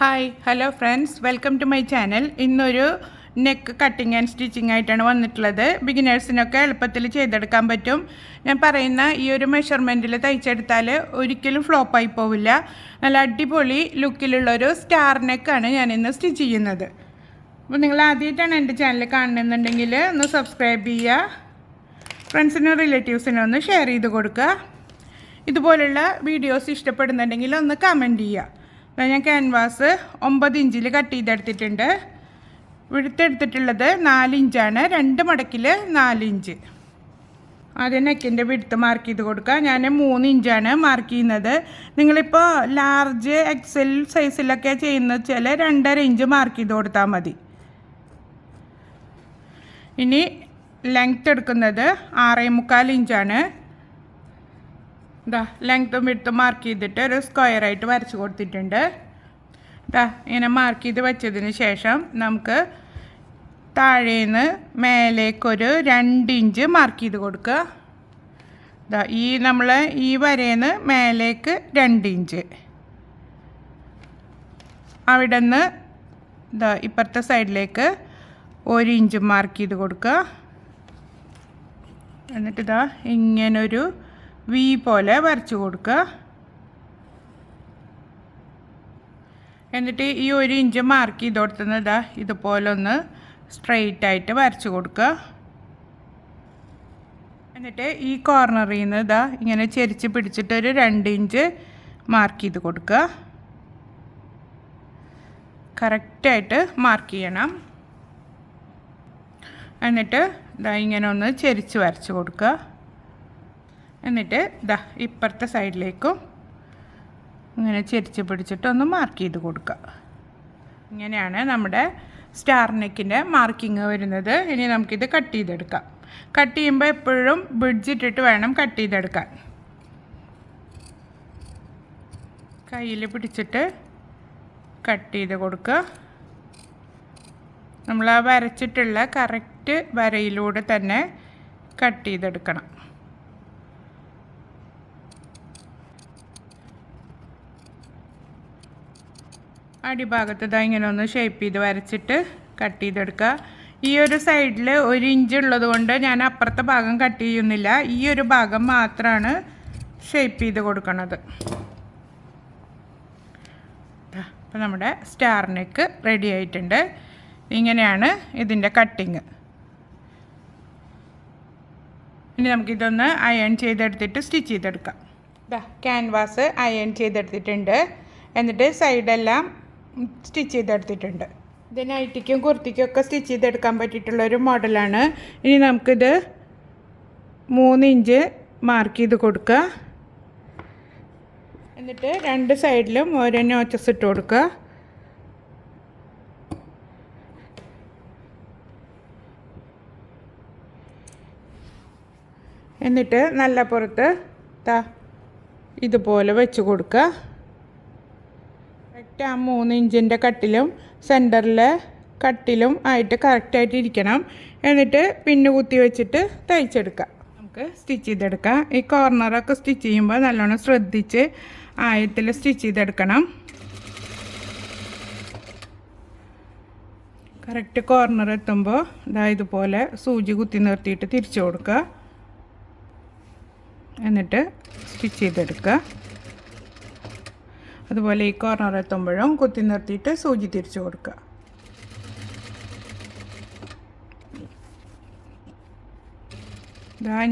Hi hello friends, welcome to my channel. ഇന്നൊരു neck cutting and stitching ആയിട്ടാണ് വന്നിട്ടുള്ളത്. ബിഗിനേഴ്സിനൊക്കെ എളുപ്പത്തിൽ ചെയ്തെടുക്കാൻ പറ്റും. ഞാൻ പറയുന്ന ഈ ഒരു മെഷർമെൻറ്റിൽ തയ്ച്ചെടുത്താൽ ഒരിക്കലും ഫ്ലോപ്പായി പോവില്ല. നല്ല അടിപൊളി ലുക്കിലുള്ളൊരു സ്റ്റാർ നെക്കാണ് ഞാനിന്ന് സ്റ്റിച്ച് ചെയ്യുന്നത്. അപ്പോൾ നിങ്ങൾ ആദ്യമായിട്ടാണ് എൻ്റെ ചാനൽ കാണുന്നുണ്ടെങ്കിൽ ഒന്ന് സബ്സ്ക്രൈബ് ചെയ്യുക, ഫ്രണ്ട്സിനും റിലേറ്റീവ്സിനും ഒന്ന് ഷെയർ ചെയ്ത് കൊടുക്കുക. ഇതുപോലുള്ള വീഡിയോസ് ഇഷ്ടപ്പെടുന്നുണ്ടെങ്കിൽ ഒന്ന് കമൻറ്റ് ചെയ്യുക. ഞാൻ ക്യാൻവാസ് 9 ഇഞ്ചിൽ കട്ട് ചെയ്തെടുത്തിട്ടുണ്ട്. വിടുത്തെടുത്തിട്ടുള്ളത് 4 ഇഞ്ചാണ്. 2 മടക്കിൽ 4 ഇഞ്ച്. ആദ്യം നെക്കിൻ്റെ വിടുത്ത് മാർക്ക് ചെയ്ത് കൊടുക്കുക. ഞാൻ 3 ഇഞ്ചാണ് മാർക്ക് ചെയ്യുന്നത്. നിങ്ങളിപ്പോൾ ലാർജ് എക്സൽ സൈസിലൊക്കെ ചെയ്യുന്നത് വെച്ചാൽ 2.5 ഇഞ്ച് മാർക്ക് ചെയ്ത് കൊടുത്താൽ മതി. ഇനി ലെങ്ത്ത് എടുക്കുന്നത് 6.25 ഇഞ്ചാണ്. ലെങ്ത്തും വിഡ്ത്തും മാർക്ക് ചെയ്തിട്ട് ഒരു സ്ക്വയറായിട്ട് വരച്ച് കൊടുത്തിട്ടുണ്ട്. ഇങ്ങനെ മാർക്ക് ചെയ്ത് വെച്ചതിന് ശേഷം നമുക്ക് താഴേന്ന് മേലേക്കൊരു 2 ഇഞ്ച് മാർക്ക് ചെയ്ത് കൊടുക്കുക. നമ്മൾ ഈ വരേന്ന് മേലേക്ക് 2 ഇഞ്ച്, അവിടെ നിന്ന് ഇപ്പുറത്തെ സൈഡിലേക്ക് 1 ഇഞ്ച് മാർക്ക് ചെയ്ത് കൊടുക്കുക. എന്നിട്ട് ഇങ്ങനൊരു വി പോലെ വരച്ച് കൊടുക്കുക. എന്നിട്ട് ഈ 1 ഇഞ്ച് മാർക്ക് ചെയ്ത് കൊടുത്തുന്നത് ഇതുപോലെ ഒന്ന് സ്ട്രെയിറ്റ് ആയിട്ട് വരച്ച് കൊടുക്കുക. എന്നിട്ട് ഈ കോർണറിൽ നിന്ന് ഇങ്ങനെ ചെരിച്ച് പിടിച്ചിട്ട് ഒരു 2 ഇഞ്ച് മാർക്ക് ചെയ്ത് കൊടുക്കുക. കറക്റ്റായിട്ട് മാർക്ക് ചെയ്യണം. എന്നിട്ട് ഇങ്ങനെ ഒന്ന് ചെരിച്ച് വരച്ച് കൊടുക്കുക. എന്നിട്ട് ഇപ്പുറത്തെ സൈഡിലേക്കും ഇങ്ങനെ ചെരിച്ച് പിടിച്ചിട്ട് ഒന്ന് മാർക്ക് ചെയ്ത് കൊടുക്കുക. ഇങ്ങനെയാണ് നമ്മുടെ സ്റ്റാർ നെക്കിൻ്റെ മാർക്കിങ് വരുന്നത്. ഇനി നമുക്കിത് കട്ട് ചെയ്തെടുക്കാം. കട്ട് ചെയ്യുമ്പോൾ എപ്പോഴും ബ്രിഡ്ജ് ഇട്ടിട്ട് വേണം കട്ട് ചെയ്തെടുക്കാൻ. കയ്യിൽ പിടിച്ചിട്ട് കട്ട് ചെയ്ത് കൊടുക്കുക. നമ്മൾ ആ വരച്ചിട്ടുള്ള കറക്റ്റ് വരയിലൂടെ തന്നെ കട്ട് ചെയ്തെടുക്കണം. അടിഭാഗത്ത് ഇങ്ങനെ ഒന്ന് ഷേപ്പ് ചെയ്ത് വരച്ചിട്ട് കട്ട് ചെയ്തെടുക്കുക. ഈ ഒരു സൈഡിൽ 1 ഇഞ്ച് ഉള്ളത് കൊണ്ട് ഞാൻ അപ്പുറത്തെ ഭാഗം കട്ട് ചെയ്യുന്നില്ല. ഈ ഒരു ഭാഗം മാത്രമാണ് ഷേപ്പ് ചെയ്ത് കൊടുക്കുന്നത്. അപ്പോൾ നമ്മുടെ സ്റ്റാർ നെക്ക് റെഡി ആയിട്ടുണ്ട്. ഇങ്ങനെയാണ് ഇതിൻ്റെ കട്ടിങ്. ഇനി നമുക്കിതൊന്ന് അയൺ ചെയ്തെടുത്തിട്ട് സ്റ്റിച്ച് ചെയ്തെടുക്കാം. ക്യാൻവാസ് അയൺ ചെയ്തെടുത്തിട്ടുണ്ട്. എന്നിട്ട് സൈഡെല്ലാം സ്റ്റിച്ച് ചെയ്തെടുത്തിട്ടുണ്ട്. ഇത് നൈറ്റിക്കും കുർത്തിക്കും ഒക്കെ സ്റ്റിച്ച് ചെയ്തെടുക്കാൻ പറ്റിയിട്ടുള്ളൊരു മോഡലാണ്. ഇനി നമുക്കിത് 3 ഇഞ്ച് മാർക്ക് ചെയ്ത് കൊടുക്കുക. എന്നിട്ട് 2 സൈഡിലും ഓരോ നോച്ചസ് ഇട്ട് കൊടുക്കുക. എന്നിട്ട് നല്ല പുറത്ത് ഇതുപോലെ വെച്ച് കൊടുക്കുക. കറക്റ്റ് ആ 3 ഇഞ്ചിൻ്റെ കട്ടിലും സെൻറ്ററിലെ കട്ടിലും ആയിട്ട് കറക്റ്റായിട്ട് ഇരിക്കണം. എന്നിട്ട് പിന്ന് കുത്തി വെച്ചിട്ട് തയ്ച്ചെടുക്കാം. നമുക്ക് സ്റ്റിച്ച് ചെയ്തെടുക്കാം. ഈ കോർണറൊക്കെ സ്റ്റിച്ച് ചെയ്യുമ്പോൾ നല്ലോണം ശ്രദ്ധിച്ച് ആയത്തിൽ സ്റ്റിച്ച് ചെയ്തെടുക്കണം. കറക്റ്റ് കോർണർ എത്തുമ്പോൾ ഇതുപോലെ സൂചി കുത്തി നിർത്തിയിട്ട് തിരിച്ചു കൊടുക്കുക. എന്നിട്ട് സ്റ്റിച്ച് ചെയ്തെടുക്കുക. അതുപോലെ ഈ കോർണർ എത്തുമ്പോഴും കുത്തി നിർത്തിയിട്ട് സൂചി തിരിച്ചു കൊടുക്കുക.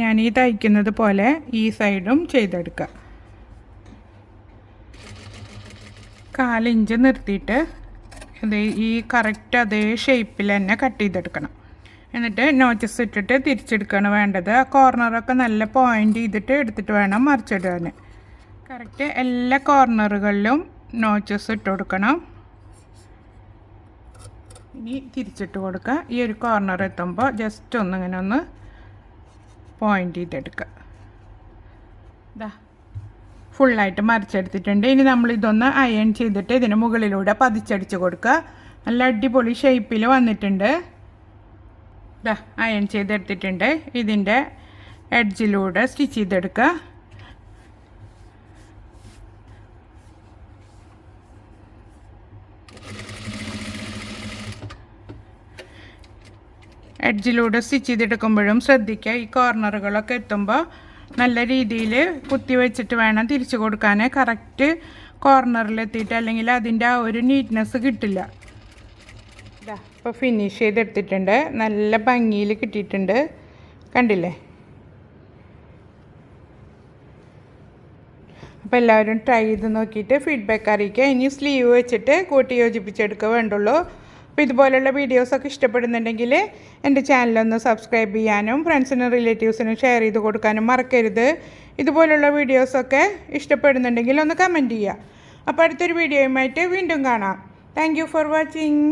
ഞാൻ ഈ തയ്ക്കുന്നത് പോലെ ഈ സൈഡും ചെയ്തെടുക്കുക. 4 ഇഞ്ച് നിർത്തിയിട്ട് ഈ കറക്റ്റ് അതേ ഷേപ്പിൽ തന്നെ കട്ട് ചെയ്തെടുക്കണം. എന്നിട്ട് നോച്ചസ് ഇട്ടിട്ട് തിരിച്ചെടുക്കുകയാണ് വേണ്ടത്. ആ കോർണറൊക്കെ നല്ല പോയിൻ്റ് ചെയ്തിട്ട് എടുത്തിട്ട് വേണം മറിച്ചിടാൻ. കറക്റ്റ് എല്ലാ കോർണറുകളിലും നോച്ചസ് ഇട്ട് കൊടുക്കണം. ഇനി തിരിച്ചിട്ട് കൊടുക്കുക. ഈ ഒരു കോർണർ എത്തുമ്പോൾ ജസ്റ്റ് ഒന്നിങ്ങനെ ഒന്ന് പോയിൻ്റ് ചെയ്തെടുക്കുക. ഫുള്ളായിട്ട് മറിച്ചെടുത്തിട്ടുണ്ട്. ഇനി നമ്മളിതൊന്ന് അയൺ ചെയ്തിട്ട് ഇതിന് മുകളിലൂടെ പതിച്ചടിച്ച് കൊടുക്കുക. നല്ല അടിപൊളി ഷേപ്പിൽ വന്നിട്ടുണ്ട്. അയൺ ചെയ്തെടുത്തിട്ടുണ്ട്. ഇതിൻ്റെ എഡ്ജിലൂടെ സ്റ്റിച്ച് ചെയ്തെടുക്കുക. എഡ്ജിലൂടെ സ്റ്റിച്ച് ചെയ്തെടുക്കുമ്പോഴും ശ്രദ്ധിക്കുക, ഈ കോർണറുകളൊക്കെ എത്തുമ്പോൾ നല്ല രീതിയിൽ കുത്തി വെച്ചിട്ട് വേണം തിരിച്ചു കൊടുക്കാൻ. കറക്റ്റ് കോർണറിലെത്തിയിട്ട് അല്ലെങ്കിൽ അതിൻ്റെ ആ ഒരു നീറ്റ്നെസ് കിട്ടില്ല. ഇപ്പോൾ ഫിനിഷ് ചെയ്തെടുത്തിട്ടുണ്ട്, നല്ല ഭംഗിയിൽ കിട്ടിയിട്ടുണ്ട്, കണ്ടില്ലേ? അപ്പോൾ എല്ലാവരും ട്രൈ ചെയ്ത് നോക്കിയിട്ട് ഫീഡ്ബാക്ക് അറിയിക്കുക. ഇനി സ്ലീവ് വെച്ചിട്ട് കൂട്ടി യോജിപ്പിച്ചെടുക്കുക വേണ്ടുള്ളൂ. അപ്പോൾ ഇതുപോലുള്ള വീഡിയോസൊക്കെ ഇഷ്ടപ്പെടുന്നുണ്ടെങ്കിൽ എൻ്റെ ചാനലൊന്ന് സബ്സ്ക്രൈബ് ചെയ്യാനും ഫ്രണ്ട്സിനും റിലേറ്റീവ്സിനും ഷെയർ ചെയ്ത് കൊടുക്കാനും മറക്കരുത്. ഇതുപോലുള്ള വീഡിയോസൊക്കെ ഇഷ്ടപ്പെടുന്നുണ്ടെങ്കിൽ ഒന്ന് കമൻറ്റ് ചെയ്യുക. അപ്പോൾ അടുത്തൊരു വീഡിയോയുമായിട്ട് വീണ്ടും കാണാം. Thank you for watching.